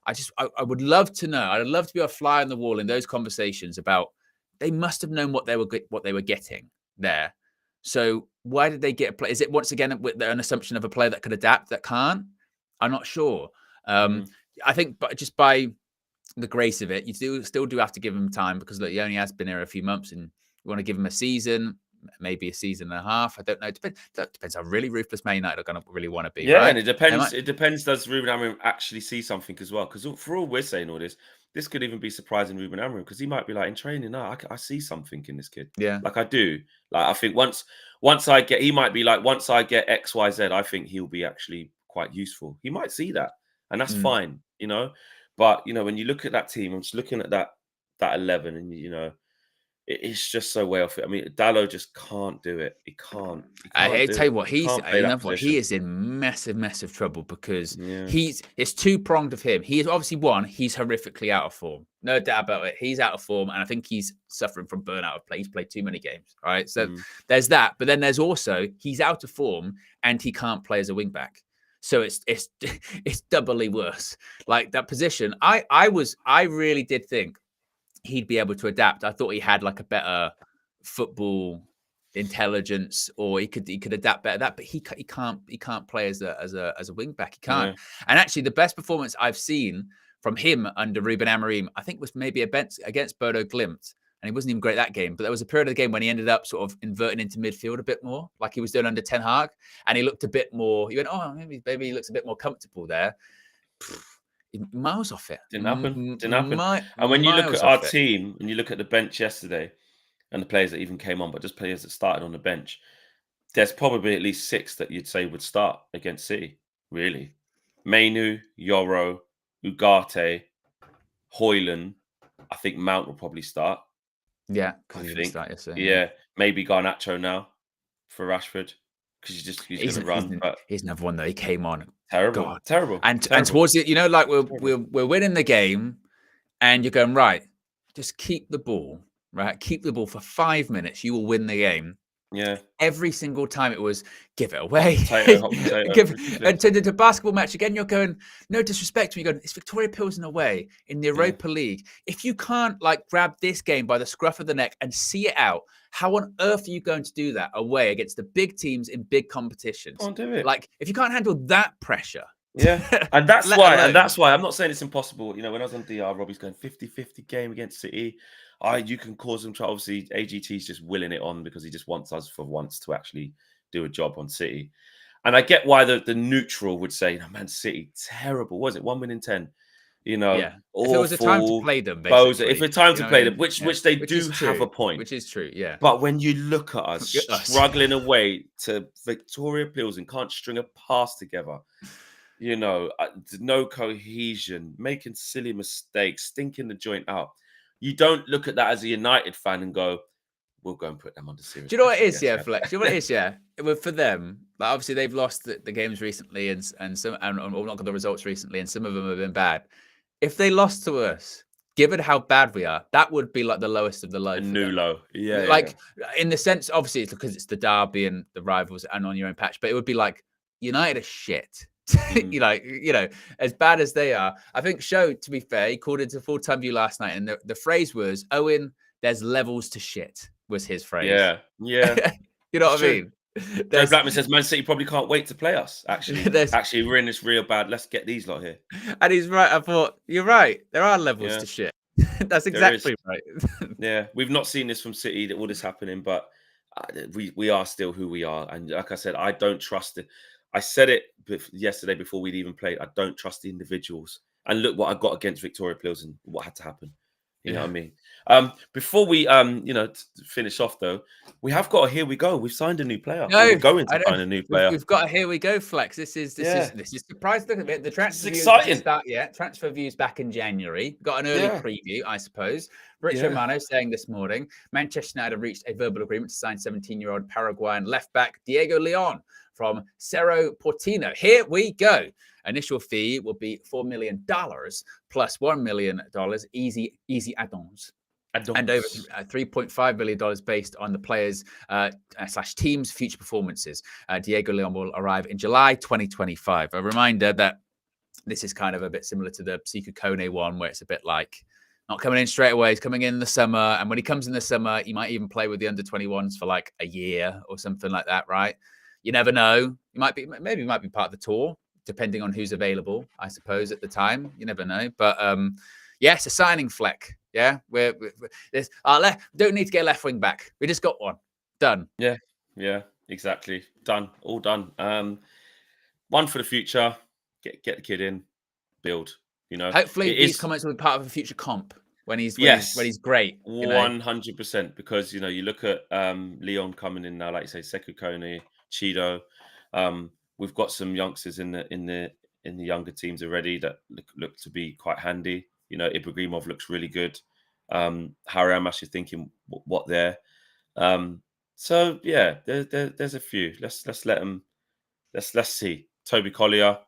I would love to know. I'd love to be a fly on the wall in those conversations about, they must have known what they were getting there. So why did they get a play? Is it once again with an assumption of a player that could adapt that can't? I'm not sure. I think, but just by the grace of it, you still do have to give him time, because look, he only has been here a few months, and you want to give him a season, maybe a season and a half. I don't know. It depends how really ruthless Man United are going to really want to be. Yeah, right? And it depends. It depends. Does Ruben Amorim actually see something as well? Because for all we're saying all this could even be surprising Ruben Amorim, because he might be like, in training, no, I see something in this kid. Yeah, like I do. Like, I think once I get, he might be like, once I get X, Y, Z, I think he'll be actually quite useful. He might see that, and that's fine, But when you look at that team, I'm just looking at that 11, and it's just so way off it. I mean, Dalot just can't do it. He can't. I tell you what, he is in massive trouble, because it's two-pronged of him. He is obviously, one, he's horrifically out of form. No doubt about it. He's out of form, and I think he's suffering from burnout of play. He's played too many games. All right. So there's that. But then there's also, he's out of form and he can't play as a wing-back. So it's doubly worse. Like, that position, I really did think he'd be able to adapt. I thought he had like a better football intelligence, or he could adapt better that, but he can't play as a wing back. He can't. And actually, the best performance I've seen from him under Ruben Amorim, I think, was maybe against Bodo Glimt, and he wasn't even great that game. But there was a period of the game when he ended up sort of inverting into midfield a bit more, like he was doing under Ten Hag, and he looked a bit more. You went, oh, maybe he looks a bit more comfortable there. Miles off it. Didn't happen. And when you look at our team, and you look at the bench yesterday, and the players that even came on, but just players that started on the bench, there's probably at least 6 that you'd say would start against City, really. Mainu, Yoro, Ugarte, Hojlund. I think Mount will probably start. Yeah, because he didn't start yesterday. Yeah, maybe Garnacho now for Rashford, because he's going to run. But he's another one, though. He came on. Terrible. And towards it, like we're winning the game, and you're going, right, just keep the ball, right? Keep the ball for 5 minutes. You will win the game. Yeah. Every single time it was give it away. Potato. And to the basketball match again, you're going, no disrespect. You're going, it's Victoria Pilsen away in the Europa League. If you can't grab this game by the scruff of the neck and see it out, how on earth are you going to do that away against the big teams in big competitions? Can't do it. If you can't handle that pressure. Yeah, and that's why I'm not saying it's impossible. When I was on DR, Robbie's going 50-50 game against City. You can cause them trouble. Obviously, AGT's just willing it on because he just wants us for once to actually do a job on City. And I get why the neutral would say, "No, Man City, terrible. Was it 1 win in 10?" If it was a time to play them, basically. If it's time to play them, which they do have a point. Which is true, yeah. But when you look at us struggling away to Victoria Pilsen, can't string a pass together. No cohesion, making silly mistakes, stinking the joint out. You don't look at that as a United fan and go, we'll go and put them under serious. Do you know what it is, Flex? Do you know what it is, For them, obviously they've lost the games recently and not got the results recently, and some of them have been bad. If they lost to us, given how bad we are, that would be the lowest of the low. A new low. Yeah. In the sense, obviously, it's because it's the derby and the rivals and on your own patch, but it would be United are shit. As bad as they are. I think Show, to be fair, he called it a full-time view last night, and the phrase was, Owen, there's levels to shit, was his phrase. Yeah. You know what I mean? Joe Blackman says Man City probably can't wait to play us. Actually, we're in this real bad. Let's get these lot here. And he's right. I thought, you're right. There are levels to shit. That's exactly right. Yeah. We've not seen this from City, all this happening, but we are still who we are. And like I said, I don't trust it. I said it yesterday before we'd even played. I don't trust the individuals. And look what I got against Victoria Pilsen. What had to happen? You know what I mean? Before we finish off though, we have got a here we go. We've signed a new player. No, We're going I to know. sign a new player. We've got a here we go flex. This is surprise. Look at it. The transfer views didn't start yet. Transfer views back in January. Got an early preview, I suppose. Rich Romano saying this morning, Manchester United reached a verbal agreement to sign 17-year-old Paraguayan left back Diego Leon from Cerro Porteño. Here we go. Initial fee will be $4 million plus $1 million easy add-ons. And over $3.5 million based on the players / team's future performances. Diego Leon will arrive in July 2025. A reminder that this is kind of a bit similar to the Sekou Kone one, where it's a bit like not coming in straight away. He's coming in the summer. And when he comes in the summer, he might even play with the under-21s for like a year or something like that, right? You never know. Maybe he might be part of the tour, depending on who's available, I suppose, at the time. You never know. But yes, a signing fleck. Yeah, we're don't need to get a left wing back. We just got one. Done. Yeah, exactly. Done. All done. One for the future. Get the kid in. Build. You know. Hopefully, these comments will be part of a future comp when he's great. 100%. Because you look at Leon coming in now, like you say, Sekou Kone, Chido. We've got some youngsters in the younger teams already that look to be quite handy. Ibrahimov looks really good. Harry, I'm actually thinking what there. So yeah, there's a few. Let's let them. Let's see. Toby Collier,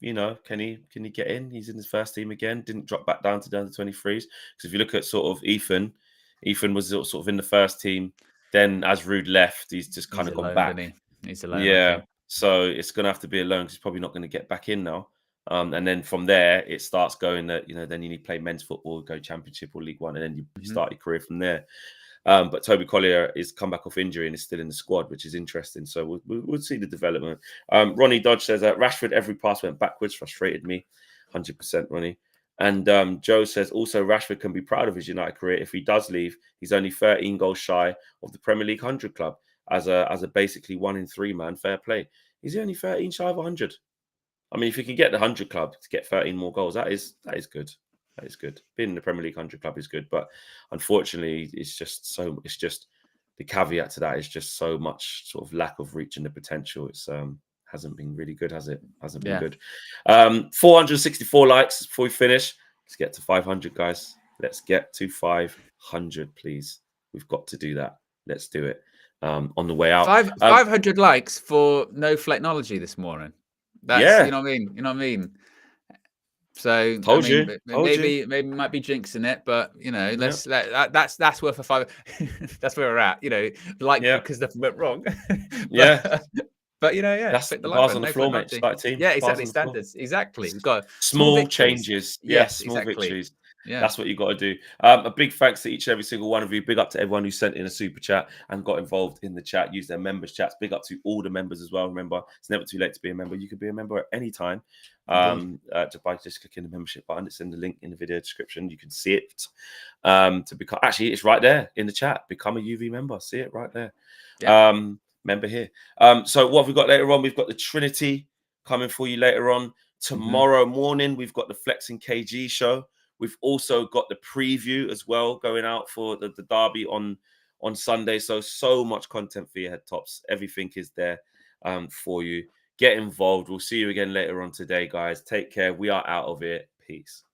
can he get in? He's in his first team again. Didn't drop back down to 23s. Because if you look at sort of Ethan was sort of in the first team. Then as Rude left, he's just kind of gone back. He's alone. Yeah. So it's going to have to be a loan because he's probably not going to get back in now. And then from there, it starts going that, then you need to play men's football, go Championship or League One, and then you start your career from there. But Toby Collier is come back off injury and is still in the squad, which is interesting. So we'll see the development. Ronnie Dodge says that Rashford, every pass went backwards, frustrated me. 100%, Ronnie. And Joe says also Rashford can be proud of his United career. If he does leave, he's only 13 goals shy of the Premier League 100 club as a basically 1 in 3 man. Fair play. Is he only 13 shy of 100? I mean, if you can get the 100 club to get 13 more goals, that is good. That is good. Being in the Premier League 100 club is good, but unfortunately, it's just the caveat to that is just so much sort of lack of reaching the potential. It's hasn't been really good, has it? Hasn't been good. 464 likes before we finish. Let's get to 500, guys. Let's get to 500, please. We've got to do that. Let's do it. On the way out, 500 likes for no Flecknology this morning. That's you know what I mean. So maybe might be jinxing it, but that's worth a 5. That's where we're at. Because nothing went wrong. But that's the bars on the floor, mate. Just like team. Yeah, exactly. Standards. Exactly. We've got small changes. Yes, small victories. Yeah. That's what you got to do. A big thanks to each and every single one of you. Big up to everyone who sent in a super chat and got involved in the chat, used their members chats. Big up to all the members as well. Remember, it's never too late to be a member. You can be a member at any time by just clicking the membership button. It's in the link in the video description. You can see it. To become, actually, it's right there in the chat. Become a UV member. See it right there. Yeah. Member here. So what have we got later on? We've got the Trinity coming for you later on. Tomorrow morning, we've got the Flexing KG show. We've also got the preview as well going out for the derby on Sunday. So much content for your head tops. Everything is there for you. Get involved. We'll see you again later on today, guys. Take care. We are out of here. Peace.